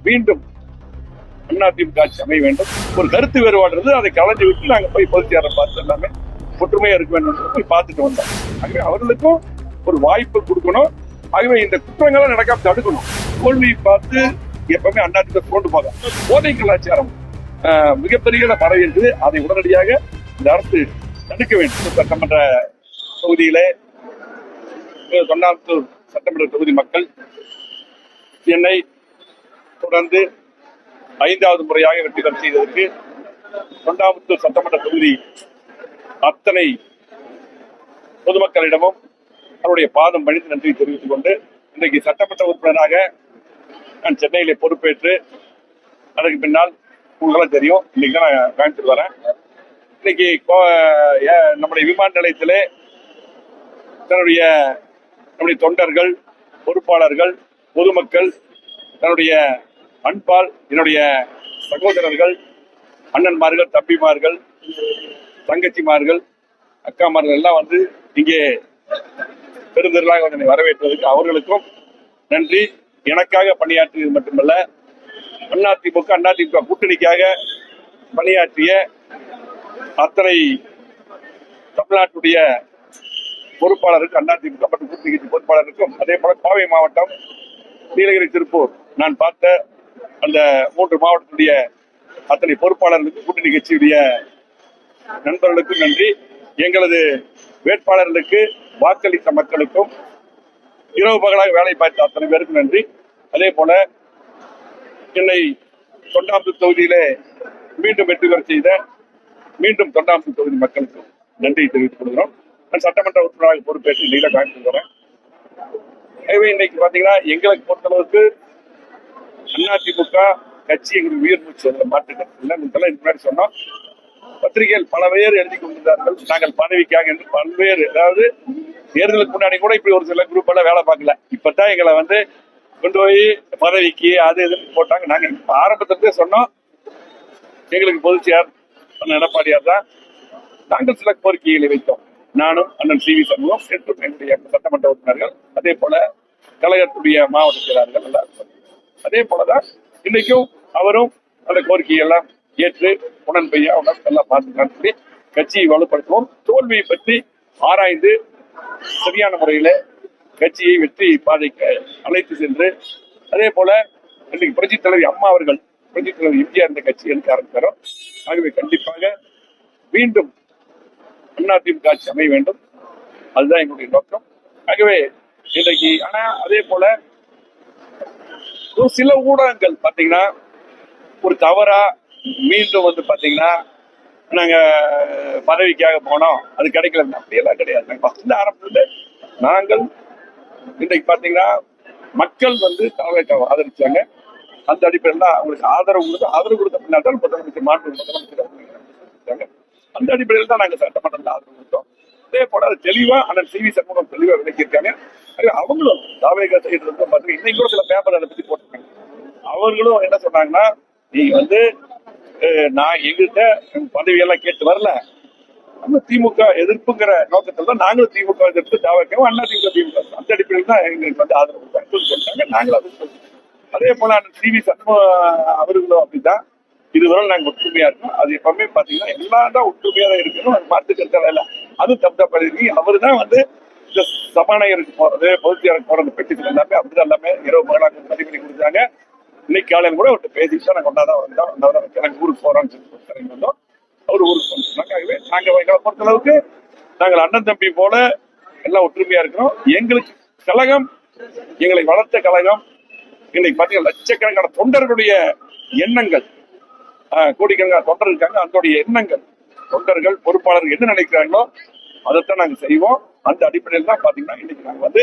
மீண்டும் அதிமுக ஆட்சி அமைய வேண்டும். ஒரு கருத்து வேறுபாடு அதை கலைஞ்சு விட்டு நாங்க போய் பொதுச்செயலாளர் பார்த்து எல்லாமே ஒற்றுமையா இருக்க வேண்டும் போய் பார்த்துட்டு வந்தோம். ஆகவே அவர்களுக்கும் ஒரு வாய்ப்பு கொடுக்கணும். ஆகவே இந்த குற்றங்களை நடக்காம தடுக்கணும். தோல்வியை பார்த்து எப்பவுமே அதிமுக கொண்டு போக போதை கலாச்சாரம் மிகப்பெரிய பரவி இருக்குது. அதை உடனடியாக இந்த அரசு தடுக்க வேண்டும். சட்டமன்ற தொகுதியிலே தொண்டாமுத்தூர் சட்டமன்ற தொகுதி மக்கள் என்னை தொடர்ந்து 5வது முறையாக வெற்றி பெற செய்ததற்கு தொண்டாமுத்தூர் சட்டமன்ற தொகுதி அத்தனை பொதுமக்களிடமும் அவருடைய பாதம் பணிந்து நன்றி தெரிவித்துக் கொண்டு இன்றைக்கு சட்டமன்ற உறுப்பினராக நான் சென்னையிலே பொறுப்பேற்று அதற்கு பின்னால் உங்களுக்கு தெரியும் இன்னைக்கு தான் நான் கோயம்புத்தூர் வரேன். இன்னைக்கு நம்முடைய விமான நிலையத்திலே நம்முடைய தொண்டர்கள், பொறுப்பாளர்கள், பொதுமக்கள் தன்னுடைய அன்பால் என்னுடைய சகோதரர்கள், அண்ணன்மார்கள், தம்பிமார்கள், தங்கச்சிமார்கள், அக்காமார்கள் எல்லாம் வந்து இங்கே பெருந்திரளாக என்னை வரவேற்றதுக்கு அவர்களுக்கும் நன்றி. எனக்காக பணியாற்றியது மட்டுமல்ல, அதிமுக கூட்டணிக்காக பணியாற்றிய அத்தனை தமிழ்நாட்டுடைய பொறுப்பாளருக்கு, அதிமுக மற்றும் கூட்டணி கட்சி பொறுப்பாளருக்கும், அதே போல கோவை மாவட்டம், நீலகிரி, திருப்பூர் நான் பார்த்த அந்த 3 மாவட்டத்துடைய அத்தனை பொறுப்பாளர்களுக்கும் கூட்டணி கட்சியுடைய நண்பர்களுக்கும் நன்றி. எங்களது வேட்பாளர்களுக்கு வாக்களித்த மக்களுக்கும் இரவு பகலாக வேலை பார்த்த அத்தனை பேருக்கும் நன்றி. அதே போல என்னை தொண்டாமுத்தூர் தொகுதியிலே மீண்டும் வெற்றி பெற செய்த தொண்டாமுத்தூர் தொகுதி மக்களுக்கு நன்றி தெரிவித்துக் கொள்கிறோம். நான் சட்டமன்ற உறுப்பினராக பொறுப்பேற்று நீல காய்ச்சி வரேன். எனவே இன்னைக்கு பாத்தீங்கன்னா எங்களுக்கு பொறுத்தளவுக்கு அதிமுக கட்சி எங்களுக்கு உயிர் மூச்சு மாற்றுக்கிறது இல்லை. முன்னாடி சொன்னோம், பத்திரிகைகள் பல பேர் எழுதி கொண்டிருந்தார்கள் நாங்கள் பதவிக்காக என்று பல்வேறு, அதாவது தேர்தலுக்கு முன்னாடி கூட இப்படி ஒரு சில குரூப் எல்லாம் வேலை பார்க்கல. இப்பதான் எங்களை வந்து கொண்டு போய் பதவிக்கு அது எதுன்னு போட்டாங்க. நாங்க ஆரம்பத்திலே சொன்னோம் எங்களுக்கு பொதுச்செயலாளர் எடப்பாடியார் தான். நாங்கள் சில கோரிக்கைகளை வைத்தோம். நானும் அண்ணன் சி வி சண்முகம், என்னுடைய சட்டமன்ற உறுப்பினர்கள், அதே போல கழகத்துடைய மாவட்ட செயலாளர்கள் எல்லாரும். அதே போலதான் இன்னைக்கும் அவரும் அந்த கோரிக்கையெல்லாம் ஏற்று உடன்பையா எல்லாம் பார்த்துக்கலாம் சொல்லி கட்சியை வலுப்படுத்துவோம். தோல்வியை பற்றி ஆராய்ந்து சரியான முறையில கட்சியை வெற்றி பாதைக்கு அழைத்து சென்று, அதே போல இன்னைக்கு புரட்சித் தலைவி அம்மா அவர்கள், புரட்சித் தலைவர் எம்ஜிஆர் இந்த கட்சி எடுக்க ஆரம்பித்தாரோ. ஆகவே கண்டிப்பாக மீண்டும் அதிமுக ஆட்சி அமைய வேண்டும். அதுதான் எங்களுடைய நோக்கம். ஆகவே இன்றைக்கு ஆனா அதே போல ஒரு சில ஊடகங்கள் பாத்தீங்கன்னா ஒரு தவறா மீண்டும் வந்து பாத்தீங்கன்னா நாங்க பதவிக்காக போனோம், அது கிடைக்கல, அப்படியெல்லாம் கிடையாது. நாங்க ஃபர்ஸ்ட் ஆரம்பத்துல நாங்கள் இன்றைக்கு பாத்தீங்கன்னா மக்கள் வந்து தலைவரை ஆதரிச்சாங்க. அந்த அடிப்படையில் அவங்களுக்கு ஆதரவு கொடுத்த பின்னால் தான் முதலமைச்சர் முதலமைச்சர் அந்த அடிப்படையில் தான் நாங்கள் சட்டமன்றத்தில் ஆதரவு கொடுத்தோம். அதே போல அது தெளிவா அண்ணன் சி வி சண்முகம் தெளிவா விளக்கியிருக்காங்க. அவங்களும் தாவேகா சைடு வந்து பாத்தீங்கன்னா இன்னைக்கு கூட சில பேப்பர் அதை பத்தி போட்டிருக்காங்க. அவர்களும் என்ன சொன்னாங்கன்னா, நீ வந்து நான் எங்கிட்ட பதவியெல்லாம் கேட்டு வரல, நம்ம திமுக எதிர்ப்புங்கிற நோக்கத்தில் தான் நாங்களும் திமுக எதிர்ப்பு தாவேக்காவும் அண்ணா திமுக அந்த அடிப்படையில் தான் எங்களுக்கு வந்து ஆதரவு சொல்லிட்டாங்க. நாங்களும் அது சொல்றோம். அதே போல சி வி சண்முகம் அவர்களும் அப்படிதான். இதுவரை நாங்க ஒற்றுமையா இருக்கோம். அது எப்பவுமே பாத்தீங்கன்னா எல்லாம் தான் ஒற்றுமையா தான் இருக்கணும். அது மாற்றுக்கிறதால இல்ல, அது தப்பு. அவரு தான் வந்து இந்த சபாநாயகருக்கு போறது, பொதுச்செயலாளருக்கு போறது, பெட்டிஷன் எல்லாமே அப்படிதான் எல்லாமே இரவு மகளாக பதிவு பண்ணி கொடுத்தாங்க. இன்னைக்கு காலையில் கூட அவர்கிட்ட பேசிட்டு தான் நாங்கள் ஒன்னாதான் வந்தோம். எனக்கு ஊருக்கு போறோம்னு சொல்லி வந்தோம். அவர் ஊருக்கு சொன்னாங்க. ஆகவே நாங்க எங்களை பொறுத்தளவுக்கு நாங்கள் அண்ணன் தம்பி போல எல்லாம் ஒற்றுமையா இருக்கிறோம். எங்களுக்கு கழகம், எங்களை வளர்த்த கழகம், இன்னைக்கு பாத்தீங்கன்னா லட்சக்கணக்கான தொண்டர்களுடைய எண்ணங்கள், கோடிக்கணக்கான தொண்டர் இருக்காங்க. அதனுடைய எண்ணங்கள், தொண்டர்கள், பொறுப்பாளர்கள் என்ன நினைக்கிறாங்களோ அதைத்தான் நாங்க செய்வோம். அந்த அடிப்படையில் தான் பாத்தீங்கன்னா இன்னைக்கு நாங்க வந்து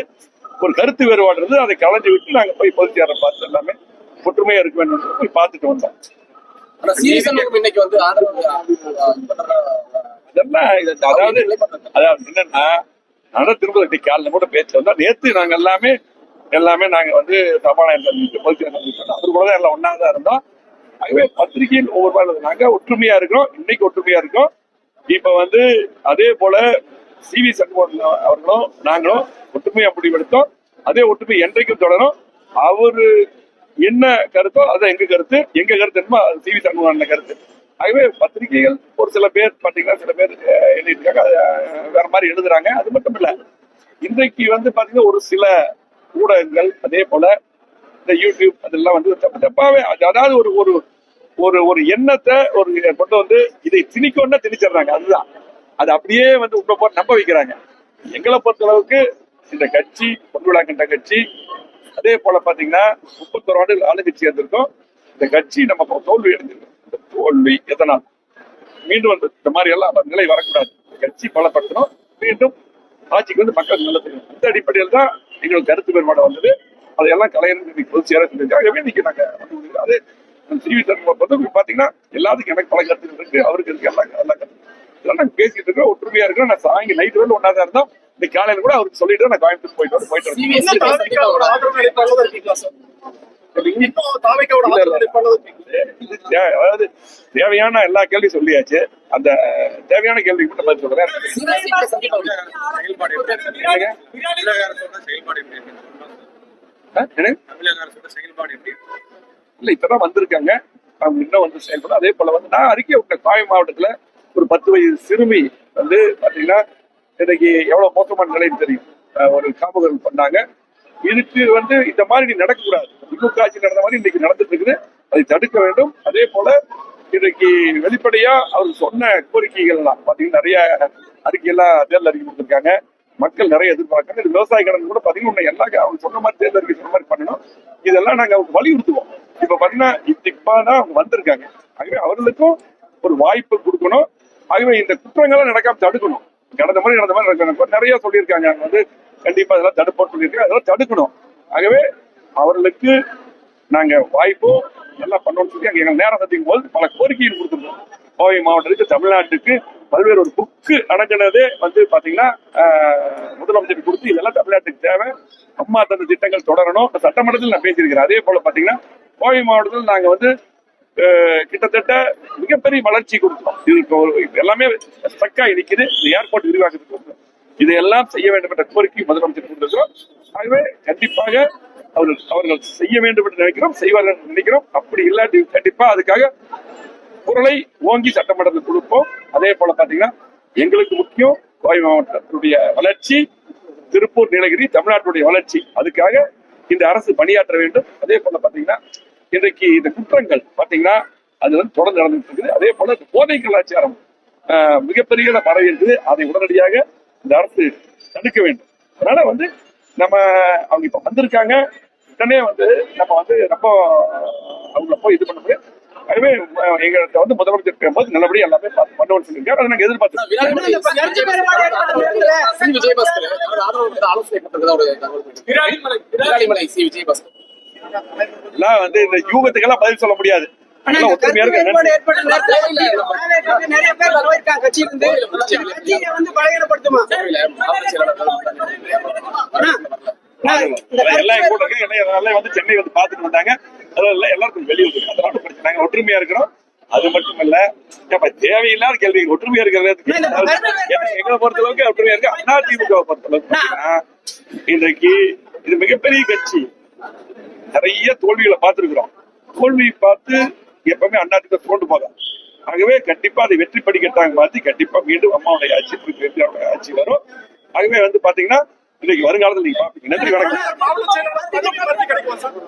ஒரு கருத்து வேறுபாடு அதை கலைஞ்சு விட்டு நாங்க போய் பொதுச்செயலாளர் பார்த்து எல்லாமே ஒற்றுமையா இருக்க வேண்டும் போய் பார்த்துட்டு வந்தோம். அதாவது என்னன்னா, நான் திரும்ப காலையில கூட பேச்சு வந்தோம். நேற்று நாங்க எல்லாமே நாங்க வந்து சபாநாயகர் பொதுச்செயலாளர் அவரு கூட தான் எல்லாம் ஒன்னாதான் இருந்தோம். ஆகவே பத்திரிகையில் ஒவ்வொரு நாங்க ஒற்றுமையா இருக்கிறோம். இன்னைக்கு ஒற்றுமையா இருக்கோம். இப்ப வந்து அதே போல சி வி சண்முகம் அவர்களும் நாங்களும் ஒற்றுமையா முடிவெடுத்தோம். அதே ஒற்றுமை என்றைக்கும் தொடரும். அவரு என்ன கருத்தோ அது எங்க கருத்து என்னமோ சிவி சண்முக கருத்து. ஆகவே பத்திரிகைகள் ஒரு சில பேர் பாத்தீங்கன்னா சில பேர் எழுதிட்டு வேற மாதிரி எழுதுறாங்க. அது மட்டும் இல்ல, இன்றைக்கு பாத்தீங்கன்னா ஒரு சில ஊடகங்கள் அதே போல இந்த யூடியூப் அதெல்லாம் தப்பாவே அதாவது ஒரு ஒரு ஒரு ஒரு எண்ணத்தை கொண்டு இதை திணிக்கொண்டா திணிச்சிடுறாங்க. அதுதான் அது அப்படியே உள்ள போட்டு நம்ப வைக்கிறாங்க. எங்களை பொறுத்த அளவுக்கு இந்த கட்சி பொன்விழா கண்ட கட்சி, அதே போல பாத்தீங்கன்னா 31 ஆண்டு ஆளுங்கட்சி இருந்திருக்கோம். இந்த கட்சி நம்ம தோல்வி அடைஞ்சிருக்கோம். இந்த தோல்வி எதனால் மீண்டும் இந்த மாதிரி எல்லாம் நிலை வரக்கூடாது. கட்சி பலப்படுத்தணும், மீண்டும் ஆட்சிக்கு மக்கள் நல்லது. இந்த அடிப்படையில் தான் எங்களுக்கு கருத்து வேறுபாடு வந்தது. அதையெல்லாம் கலைஞர் பொது சேர செஞ்சிருக்காங்க. இன்னைக்கு நாங்க அது சிவி சண்முகம் பாத்தீங்கன்னா எல்லாத்துக்கும் எனக்கு பல கருத்துகள் இருக்கு, அவருக்கு இருக்கு, எல்லா கருத்து இதெல்லாம் நாங்க பேசிட்டு இருக்கோம். ஒற்றுமையா இருக்கோம். நான் சாயங்காலம் நைட்டு வந்து ஒன்னாதான் இருந்தோம். இன்னைக்கு காலையில கூட அவருக்கு சொல்லிட்டு நான் கோயம்புத்தூர் போயிட்டு அதாவது தேவையான எல்லா கேள்வியும் சொல்லியாச்சு. அந்த தேவையான கேள்விக்கு மட்டும் பதில் சொல்றேன். இல்ல இப்பதான் வந்திருக்காங்க, அவங்க இன்னும் செயல்படும். அதே போல நான் அறிக்கை விட்ட கோவை மாவட்டத்துல ஒரு 10 வயது சிறுமி பாத்தீங்கன்னா இன்னைக்கு எவ்வளவு மோசமான நிலைன்னு தெரியும். ஒரு காப்புகள் பண்ணாங்க. இதுக்கு இந்த மாதிரி நடக்கக்கூடாது. திமுக ஆட்சி நடந்த மாதிரி இன்னைக்கு நடந்துட்டு இருக்குது. அதை தடுக்க வேண்டும். அதே போல இன்னைக்கு வெளிப்படையா அவர் சொன்ன கோரிக்கைகள் எல்லாம் பாத்தீங்கன்னா நிறைய அறிக்கையெல்லாம் தேர்தல் அறிக்கை கொடுத்திருக்காங்க. மக்கள் நிறைய எதிர்பார்க்காங்க. இது விவசாய கடன் கூட பாத்தீங்கன்னா எல்லாரும் அவங்க சொன்ன மாதிரி தேர்தல் அறிக்கை சொன்ன மாதிரி பண்ணணும். இதெல்லாம் நாங்க அவங்க வலியுறுத்துவோம். இப்ப பாத்தீங்கன்னா இப்பதான் அவங்க வந்திருக்காங்க. ஆகவே அவர்களுக்கும் ஒரு வாய்ப்பு கொடுக்கணும். ஆகவே இந்த குற்றங்களை நடக்காம தடுக்கணும். கடந்த மாதிரி நடக்கணும். நிறைய சொல்லியிருக்காங்க. கண்டிப்பா அதெல்லாம் தடுப்போம் சொல்லியிருக்காங்க. அதெல்லாம் தடுக்கணும். ஆகவே அவர்களுக்கு நாங்க வாய்ப்பும் நல்லா பண்ணணும்னு சொல்லி எங்க நேரம் சந்திக்கும் போது பல கோரிக்கைகள் கொடுத்துருக்கோம். கோவை மாவட்டத்துக்கு தமிழ்நாட்டுக்கு பல்வேறு ஒரு புக்கு அடங்கினதே பாத்தீங்கன்னா முதலமைச்சர் கொடுத்து இதெல்லாம் தமிழ்நாட்டுக்கு தேவை, அம்மா தந்த திட்டங்கள் தொடரணும். சட்டமன்றத்தில் நான் பேசியிருக்கிறேன். அதே போல பாத்தீங்கன்னா கோவை மாவட்டத்தில் நாங்க கிட்டத்தட்ட மிகப்பெரிய வளர்ச்சி கொடுத்தோம். இது எல்லாமே ஸ்ட்ரக்கா நிக்குது. இந்த ஏர்போர்ட் விரிவாக்கத்துக்கு இதையெல்லாம் செய்ய வேண்டும் என்ற கோரிக்கை முதலமைச்சர் கொடுத்திருக்கிறோம். ஆகவே கண்டிப்பாக அவர்கள் செய்ய வேண்டும் என்று நினைக்கிறோம், செய்வார்கள் நினைக்கிறோம். அப்படி இல்லாட்டி கண்டிப்பா அதுக்காக குரலை ஓங்கி சட்டமன்றத்தில் கொடுப்போம். அதே போல பாத்தீங்கன்னா எங்களுக்கு முக்கியம் கோவை மாவட்டத்துடைய வளர்ச்சி, திருப்பூர் நீலகிரி தமிழ்நாட்டுடைய வளர்ச்சி. அதுக்காக இந்த அரசு பணியாற்ற வேண்டும். அதே போல பாத்தீங்கன்னா இன்றைக்கு இந்த குற்றங்கள் பாத்தீங்கன்னா அது தொடர்ந்து நடந்துட்டு இருக்குது. அதே போல போதை கலாச்சாரம் மிகப்பெரிய பரவி இருக்குது. அதை உடனடியாக இந்த அரசு தடுக்க வேண்டும். அதனால நம்ம அவங்க இப்ப வந்திருக்காங்க, உடனே நம்ம ரொம்ப அவங்கள போய் இது பண்ண முடியாது. அதுவே எங்கள்கிட்ட முதலமைச்சர் பேசும்போது நல்லபடியா எல்லாமே பண்ணுவோம்னு சொல்லியிருக்காரு. அதை நாங்க எதிர்பார்த்தோம். எல்லாம் இந்த யூகத்துக்கெல்லாம் பதில் சொல்ல முடியாது. சென்னை பாத்துட்டு வந்தாங்க. எல்லாருக்கும் வெளியூர் அதனால நாங்க ஒற்றுமையா இருக்கிறோம். அது மட்டும் இல்ல, தேவையில்லாத கேள்வி ஒற்றுமையா இருக்கிறது எங்களை பொறுத்த அளவுக்கு ஒற்றுமையா இருக்கு. அதிமுக பொறுத்த அளவுக்கு இன்றைக்கு இது மிகப்பெரிய கட்சி. நிறைய தோல்விகளை பார்த்திருக்கிறோம். தோல்வி பார்த்து எப்பவுமே அதிமுக தோண்டு போகும். ஆகவே கண்டிப்பா அதை வெற்றி படிக்கட்டாங்க மாத்தி கண்டிப்பா மீண்டும் அம்மாவுடைய ஆட்சி வரும். ஆகவே பாத்தீங்கன்னா இன்னைக்கு வருங்காலத்தில் நீங்க பாப்பீங்க. நன்றி, வணக்கம்.